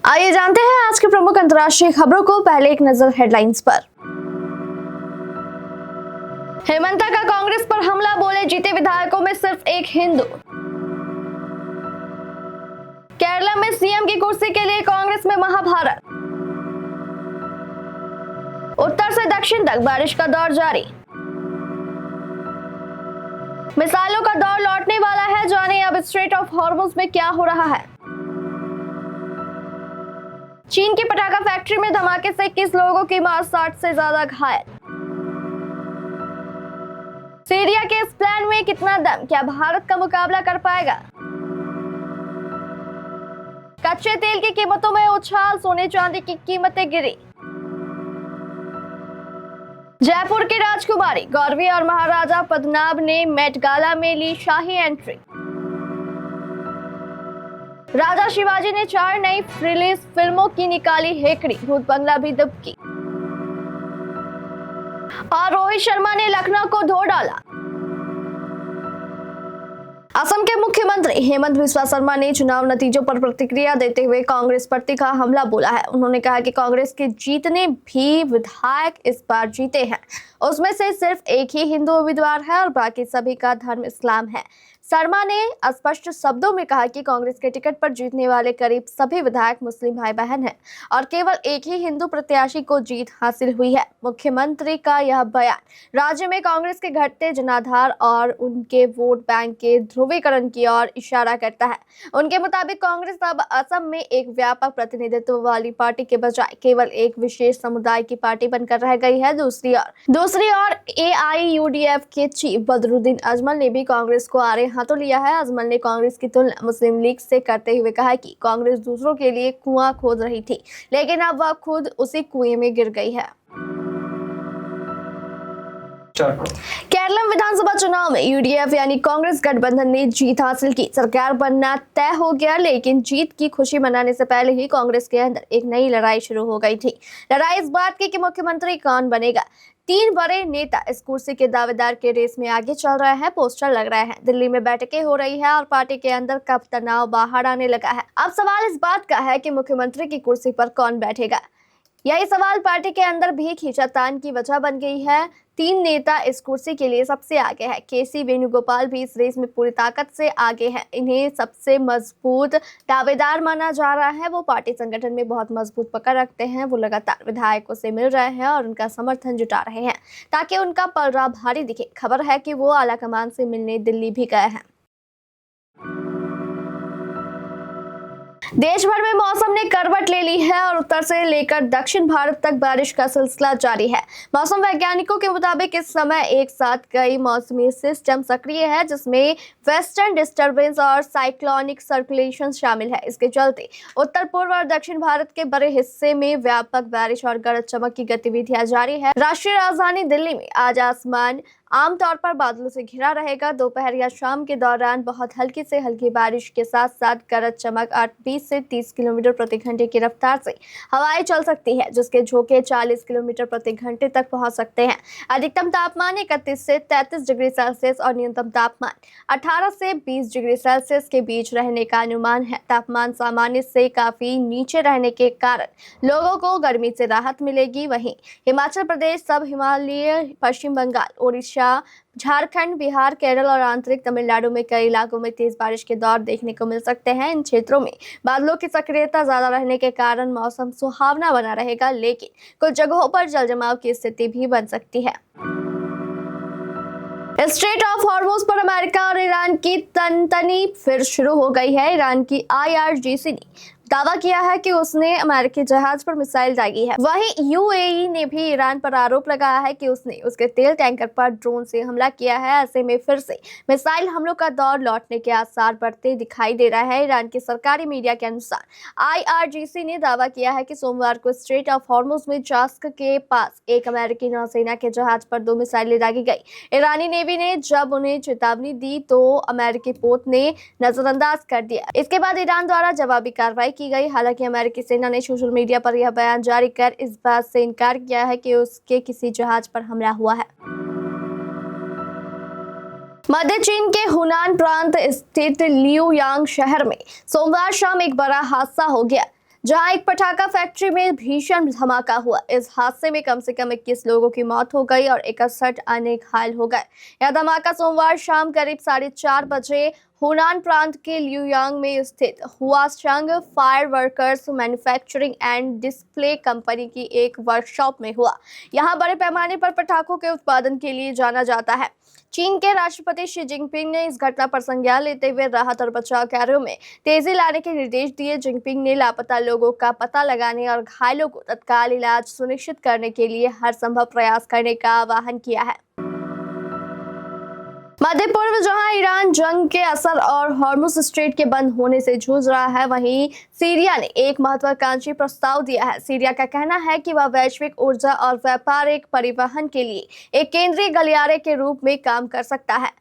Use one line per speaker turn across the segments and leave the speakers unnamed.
आइए जानते हैं आज के प्रमुख अंतर्राष्ट्रीय खबरों को। पहले एक नजर हेडलाइंस पर। हेमंता का कांग्रेस पर हमला, बोले जीते विधायकों में सिर्फ एक हिंदू। केरला में सीएम की कुर्सी के लिए कांग्रेस में महाभारत। उत्तर से दक्षिण तक बारिश का दौर जारी। मिसाइलों का दौर लौटने वाला है, जाने अब स्ट्रेट ऑफ हॉर्मुज में क्या हो रहा है। चीन की पटाखा फैक्ट्री में धमाके से 21 लोगों की मौत, 60 से ज्यादा घायल। सीरिया के इस प्लान में कितना दम, क्या भारत का मुकाबला कर पाएगा। कच्चे तेल की कीमतों में उछाल, सोने चांदी की कीमतें गिरी। जयपुर की राजकुमारी गौरवी और महाराजा पद्मनाभ ने मेट गाला में ली शाही एंट्री। राजा शिवाजी ने 4 नई रिलीज फिल्मों की निकाली हेकड़ी, भूत बंगला भी दुबकी। और रोहित शर्मा ने लखनऊ को धो डाला। असम के मुख्यमंत्री हेमंत बिस्वा शर्मा ने चुनाव नतीजों पर प्रतिक्रिया देते हुए कांग्रेस पर तीखा हमला बोला है। उन्होंने कहा कि कांग्रेस के जितने भी विधायक इस बार जीते हैं उसमें से सिर्फ एक ही हिंदू उम्मीदवार है और बाकी सभी का धर्म इस्लाम है। शर्मा ने स्पष्ट शब्दों में कहा कि कांग्रेस के टिकट पर जीतने वाले करीब सभी विधायक मुस्लिम भाई बहन हैं और केवल एक ही हिंदू प्रत्याशी को जीत हासिल हुई है। मुख्यमंत्री का यह बयान राज्य में कांग्रेस के घटते जनाधार और उनके वोट बैंक के ध्रुवीकरण की ओर इशारा करता है। उनके मुताबिक कांग्रेस अब असम में एक व्यापक प्रतिनिधित्व वाली पार्टी के बजाय केवल एक विशेष समुदाय की पार्टी बनकर रह गई है। दूसरी ओर AIUDF के चीफ बदरुद्दीन अजमल ने भी कांग्रेस को आड़े हाथों लिया है। अजमल ने कांग्रेस की तुलना मुस्लिम लीग से करते हुए कहा कि कांग्रेस दूसरों के लिए कुआं खोद रही थी, लेकिन अब वह खुद उसी कुएं में गिर गई है। केरल विधानसभा चुनाव में UDF यानी कांग्रेस गठबंधन ने जीत हासिल की। सरकार बनना तय हो गया, लेकिन जीत की खुशी मनाने से पहले ही कांग्रेस के अंदर एक नई लड़ाई शुरू हो गई थी। लड़ाई इस बात की कि मुख्यमंत्री कौन बनेगा। 3 बड़े नेता इस कुर्सी के दावेदार के रेस में आगे चल रहे हैं, पोस्टर लग रहे हैं, दिल्ली में बैठकें हो रही है और पार्टी के अंदर कब तनाव बाहर आने लगा है। अब सवाल इस बात का है कि मुख्यमंत्री की कुर्सी पर कौन बैठेगा। यही सवाल पार्टी के अंदर भी खींचातान की वजह बन गई है। 3 नेता इस कुर्सी के लिए सबसे आगे है। KC वेणुगोपाल भी इस रेस में पूरी ताकत से आगे है। इन्हें सबसे मजबूत दावेदार माना जा रहा है। वो पार्टी संगठन में बहुत मजबूत पकड़ रखते हैं। वो लगातार विधायकों से मिल रहे हैं और उनका समर्थन जुटा रहे हैं ताकि उनका पलड़ा भारी दिखे। खबर है कि वो आलाकमान से मिलने दिल्ली भी गए हैं। देश भर में मौसम ने करवट ले ली है और उत्तर से लेकर दक्षिण भारत तक बारिश का सिलसिला जारी है। मौसम वैज्ञानिकों के मुताबिक इस समय एक साथ कई मौसमी सिस्टम सक्रिय है, जिसमें वेस्टर्न डिस्टर्बेंस और साइक्लोनिक सर्कुलेशन शामिल है। इसके चलते उत्तर पूर्व और दक्षिण भारत के बड़े हिस्से में व्यापक बारिश और गरज चमक की गतिविधियां जारी है। राष्ट्रीय राजधानी दिल्ली में आज आसमान आमतौर पर बादलों से घिरा रहेगा। दोपहर या शाम के दौरान बहुत हल्की से हल्की बारिश के साथ साथ गरज चमक 20 से 30 किलोमीटर प्रति घंटे की रफ्तार से हवाएं चल सकती हैं, जिसके झोंके 40 किलोमीटर प्रति घंटे तक पहुंच सकते हैं। अधिकतम तापमान 31 से 33 डिग्री सेल्सियस और न्यूनतम तापमान 18 से 20 डिग्री सेल्सियस के बीच रहने का अनुमान है। तापमान सामान्य से काफी नीचे रहने के कारण लोगों को गर्मी से राहत मिलेगी। वहीं हिमाचल प्रदेश, सब हिमालय, पश्चिम बंगाल, ओडिशा, झारखंड, बिहार, केरल और आंतरिक तमिलनाडु में कई इलाकों में तेज बारिश के दौर देखने को मिल सकते हैं। इन क्षेत्रों में बादलों की सक्रियता ज्यादा रहने के कारण मौसम सुहावना बना रहेगा, लेकिन कुछ जगहों पर जलजमाव की स्थिति भी बन सकती है। स्ट्रेट ऑफ हॉर्मुज पर अमेरिका और ईरान की तनतनी फिर शुरू हो गई है। ईरान की IRGC ने दावा किया है कि उसने अमेरिकी जहाज पर मिसाइल दागी है। वहीं UAE ने भी ईरान पर आरोप लगाया है कि उसने उसके तेल टैंकर पर ड्रोन से हमला किया है। ऐसे में फिर से मिसाइल हमलों का दौर लौटने के आसार बढ़ते दिखाई दे रहा है। ईरान की सरकारी मीडिया के अनुसार IRGC ने दावा किया है कि सोमवार को स्ट्रेट ऑफ हॉर्मुज में जास्क के पास एक अमेरिकी नौसेना के जहाज पर 2 मिसाइलें दागी गई। ईरानी नेवी ने जब उन्हें चेतावनी दी तो अमेरिकी पोत ने नजरअंदाज कर दिया। इसके बाद ईरान द्वारा जवाबी कार्रवाई की गई। हालांकि अमेरिकी सेना ने सोशल मीडिया पर यह बयान जारी कर इस बात से इनकार किया है कि उसके किसी जहाज पर हमला हुआ है। मध्य चीन के हुनान प्रांत स्थित लियुयांग शहर में सोमवार शाम एक बड़ा हादसा हो गया। जहां एक पटाखा फैक्ट्री में भीषण धमाका हुआ। इस हादसे में कम से कम 21 लोगों की मौत हो गई और 61 अन्य घायल हो गए। यह धमाका सोमवार शाम करीब 4:30 बजे हुनान प्रांत के ल्यूयांग में स्थित Huasheng fire workers manufacturing and display company की एक वर्कशॉप में हुआ। यहां बड़े पैमाने पर पटाखों के उत्पादन के लिए जाना जाता है। चीन के राष्ट्रपति शी जिनपिंग ने इस घटना पर संज्ञान लेते हुए राहत और बचाव कार्यों में तेजी लाने के निर्देश दिए। जिनपिंग ने लापता लोगों का पता लगाने और घायलों को तत्काल इलाज सुनिश्चित करने के लिए हर संभव प्रयास करने का आह्वान किया है। मध्य पूर्व, जहां ईरान जंग के असर और हॉर्मुज स्ट्रेट के बंद होने से जूझ रहा है, वहीं सीरिया ने एक महत्वाकांक्षी प्रस्ताव दिया है। सीरिया का कहना है कि वह वैश्विक ऊर्जा और व्यापारिक परिवहन के लिए एक केंद्रीय गलियारे के रूप में काम कर सकता है।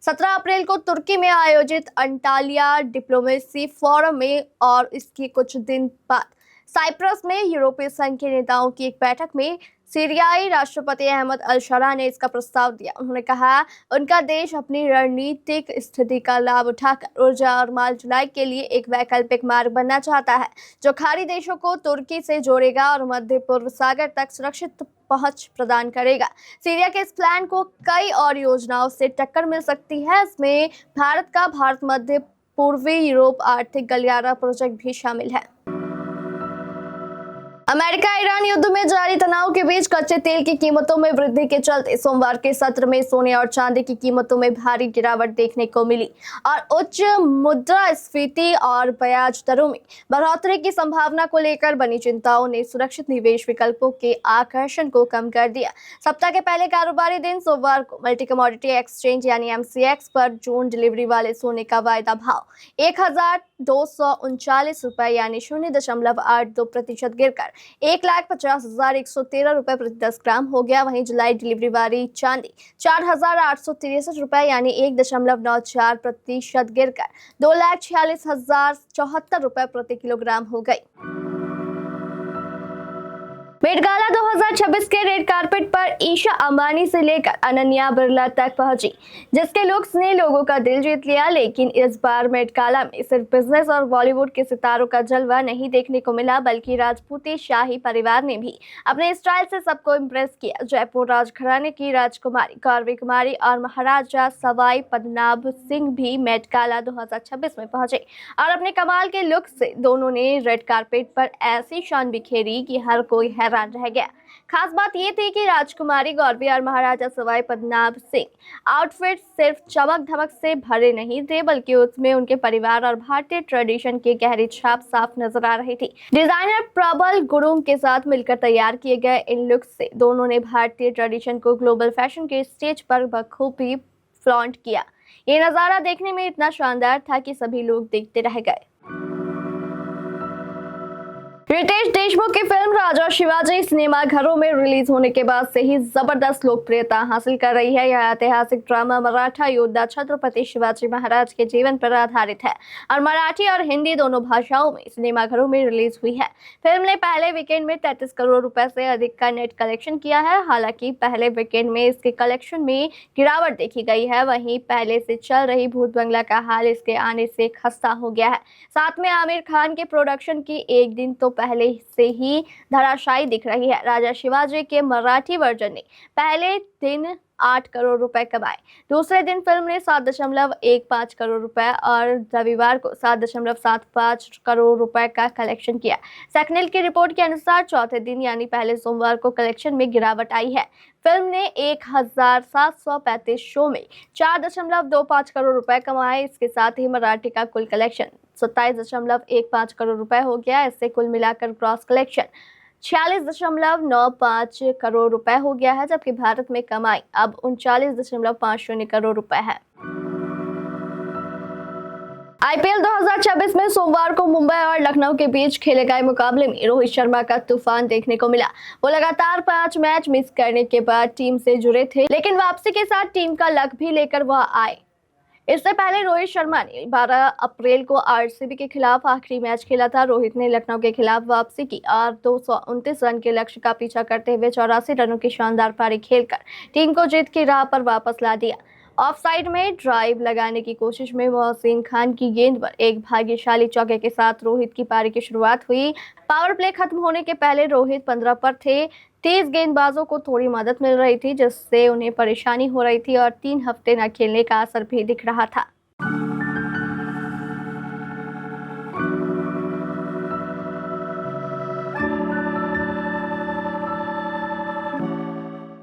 17 अप्रैल को तुर्की में आयोजित अंटालिया डिप्लोमेसी फोरम में और इसके कुछ दिन बाद साइप्रस में यूरोपीय संघ के नेताओं की एक बैठक में सीरियाई राष्ट्रपति अहमद अल शरा ने इसका प्रस्ताव दिया। उन्होंने कहा उनका देश अपनी रणनीतिक स्थिति का लाभ उठाकर ऊर्जा और माल ढुलाई के लिए एक वैकल्पिक मार्ग बनना चाहता है, जो खाड़ी देशों को तुर्की से जोड़ेगा और मध्य पूर्व सागर तक सुरक्षित पहुंच प्रदान करेगा। सीरिया के इस प्लान को कई और योजनाओं से टक्कर मिल सकती है। इसमें भारत का भारत मध्य पूर्वी यूरोप आर्थिक गलियारा प्रोजेक्ट भी शामिल है। अमेरिका ईरान युद्ध में जारी तनाव के बीच कच्चे तेल की कीमतों में वृद्धि के चलते सोमवार के सत्र में सोने और चांदी की कीमतों में भारी गिरावट देखने को मिली और उच्च मुद्रास्फीति और ब्याज दरों में बढ़ोतरी की संभावना को लेकर बनी चिंताओं ने सुरक्षित निवेश विकल्पों के आकर्षण को कम कर दिया। सप्ताह के पहले कारोबारी दिन सोमवार को मल्टी कमोडिटी एक्सचेंज यानी MCX पर जून डिलीवरी वाले सोने का वायदा भाव 1,239 रुपए यानी 0.82% गिरकर 1,50,113 रुपए प्रति 10 ग्राम हो गया। वहीं जुलाई डिलीवरी वाली चांदी 4,863 रुपए यानी 1.94% गिरकर 2,46,074 रुपए प्रति किलोग्राम हो गई। मेट गाला 2026 के रेड कार्पेट पर ईशा अंबानी से लेकर अनन्या बिरला तक पहुंची, जिसके लुक्स ने लोगों का दिल जीत लिया। लेकिन इस बार मेट गाला में सिर्फ बिजनेस और बॉलीवुड के सितारों का जलवा नहीं देखने को मिला, बल्कि राजपूती शाही परिवार ने भी अपने स्टाइल से सबको इम्प्रेस किया। जयपुर राजघराने की राजकुमारी गौरवी कुमारी और महाराजा सवाई पद्मनाभ सिंह भी मेट गाला 2026 में पहुंचे और अपने कमाल के लुक से दोनों ने रेड कार्पेट पर ऐसी शान बिखेरी कि हर कोई हैरान रह गया। खास बात ये थी कि राजकुमारी गौरवी और महाराजा सवाई पद्मनाभ सिंह आउटफिट सिर्फ चमक धमक से भरे नहीं थे, बल्कि उसमें उनके परिवार और भारतीय ट्रेडिशन की गहरी छाप साफ नजर आ रही थी। डिजाइनर प्रबल गुरुंग के साथ मिलकर तैयार किए गए इन लुक्स से दोनों ने भारतीय ट्रेडिशन को ग्लोबल फैशन के स्टेज पर बखूबी फ्लॉन्ट किया। ये नजारा देखने में इतना शानदार था कि सभी लोग देखते रह गए। रितेश देशमुख की फिल्म राजा शिवाजी सिनेमा घरों में रिलीज होने के बाद से ही जबरदस्त लोकप्रियता हासिल कर रही है। यह ऐतिहासिक ड्रामा मराठा योद्धा छत्रपति शिवाजी महाराज के जीवन पर आधारित है और मराठी और हिंदी दोनों भाषाओं में सिनेमाघरों में रिलीज हुई है। फिल्म ने पहले वीकेंड में 33 करोड़ रुपए से अधिक का नेट कलेक्शन किया है। हालांकि पहले वीकेंड में इसके कलेक्शन में गिरावट देखी गई है। वहीं पहले से चल रही भूत बंगला का हाल इसके आने से खस्ता हो गया है। साथ में आमिर खान के प्रोडक्शन की एक दिन तो पहले से ही धराशायी दिख रही है। राजा शिवाजी के मराठी वर्जन ने पहले दिन 8 करोड़ रुपए कमाए, दूसरे दिन फिल्म ने 7.15 करोड़ रुपए और रविवार को 7.75 करोड़ रुपए का कलेक्शन किया। सेक्नेल की रिपोर्ट के अनुसार चौथे दिन यानी पहले सोमवार को कलेक्शन में गिरावट आई है। फिल्म ने 1,735 शो में 4.25 करोड़ रुपए कमाए। इसके साथ ही मराठी का कुल कलेक्शन 27.15 करोड़ रुपए हो गया। इससे कुल मिलाकर ग्रॉस कलेक्शन 46.95 करोड़ रुपए हो गया है, जबकि भारत में कमाई अब 39.50 करोड़ रुपए है। IPL 2026 में सोमवार को मुंबई और लखनऊ के बीच खेले गए मुकाबले में रोहित शर्मा का तूफान देखने को मिला। वो लगातार 5 मैच मिस करने के बाद टीम से जुड़े थे, लेकिन वापसी के साथ टीम का लक भी लेकर वह आए। इससे पहले रोहित शर्मा ने 12 अप्रैल को RCB के खिलाफ आखिरी मैच खेला था। रोहित ने लखनऊ के खिलाफ वापसी की और 229 रन के लक्ष्य का पीछा करते हुए 84 रनों की शानदार पारी खेलकर टीम को जीत की राह पर वापस ला दिया। ऑफ साइड में ड्राइव लगाने की कोशिश में मोहसिन खान की गेंद पर एक भाग्यशाली चौके के साथ रोहित की पारी की शुरुआत हुई। पावर प्ले खत्म होने के पहले रोहित 15 पर थे। तेज गेंदबाजों को थोड़ी मदद मिल रही थी, जिससे उन्हें परेशानी हो रही थी और 3 हफ्ते न खेलने का असर भी दिख रहा था।